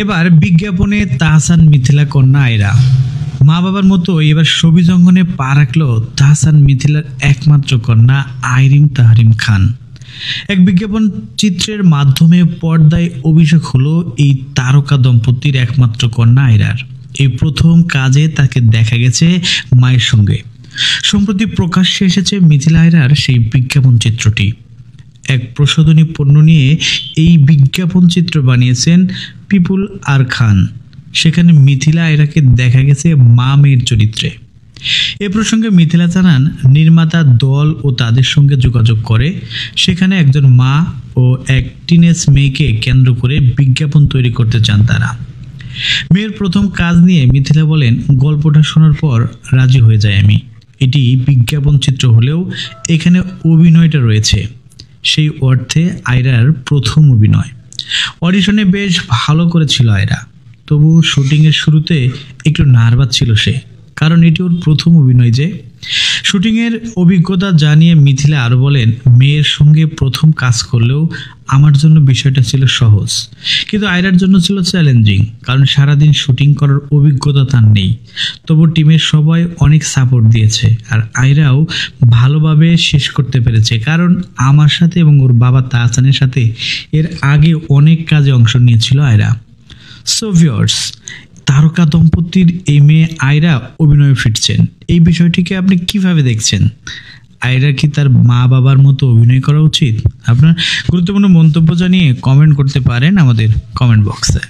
এবার বিজ্ঞাপনে তাহসান মিথিলা কন্যা আয়রা মা বাবার মতো এবার ছবি জঙ্গনে পা রাখলো তাহসান মিথিলার একমাত্র কন্যা আইরিন তাহরিম খান। এক বিজ্ঞাপন চিত্রের মাধ্যমে পর্দায় অভিষেক হলো এই তারকা দম্পতির একমাত্র কন্যা আয়রার। এই প্রথম কাজে তাকে দেখা গেছে মায়ের সঙ্গে। সম্প্রতি প্রকাশ্যে এসেছে মিথিলা আয়রার সেই বিজ্ঞাপন চিত্রটি। এক প্রসাধনী পণ্য নিয়ে এই বিজ্ঞাপন চিত্র বানিয়েছেন পিপুল আর খান। সেখানে মিথিলা আয়রাকে দেখা গেছে মা মেয়ের চরিত্রে। এ প্রসঙ্গে মিথিলা জানান, নির্মাতা দল ও তাদের সঙ্গে যোগাযোগ করে। সেখানে একজন মা ও এক টিনেজ মেয়েকে কেন্দ্র করে বিজ্ঞাপন তৈরি করতে চান তারা। মেয়ের প্রথম কাজ নিয়ে মিথিলা বলেন, গল্পটা শোনার পর রাজি হয়ে যায় আমি। এটি বিজ্ঞাপন চিত্র হলেও এখানে অভিনয়টা রয়েছে। সেই অর্থে আয়রার প্রথম অভিনয়। অডিশনে বেশ ভালো করেছিল আয়রা, তবু শুটিংয়ের শুরুতে একটু নার্ভাস ছিল সে, কারণ এটি ওর প্রথম অভিনয়। যে শুটিংয়ের অভিজ্ঞতা জানিয়ে মিথিলা আরও বলেন, মেয়ের সঙ্গে প্রথম কাজ করলেও আমার জন্য বিষয়টা ছিল সহজ, কিন্তু আয়রার জন্য ছিল চ্যালেঞ্জিং, কারণ সারাদিন শুটিং করার অভিজ্ঞতা তার নেই। তবু টিমের সবাই অনেক সাপোর্ট দিয়েছে, আর আয়রাও ভালোভাবে শেষ করতে পেরেছে, কারণ আমার সাথে এবং ওর বাবা তাহসানের সাথে এর আগে অনেক কাজে অংশ নিয়েছিল আয়রা। সো ভিউয়ার্স, তারকা দম্পতির এই মেয়ে আয়রা অভিনয়ে ফিরছেন, এই বিষয়টিকে আপনি কিভাবে দেখছেন? আয়রা কি তার মা বাবার মতো অভিনয় করা উচিত? আপনার গুরুত্বপূর্ণ মন্তব্য জানিয়ে কমেন্ট করতে পারেন আমাদের কমেন্ট বক্সে।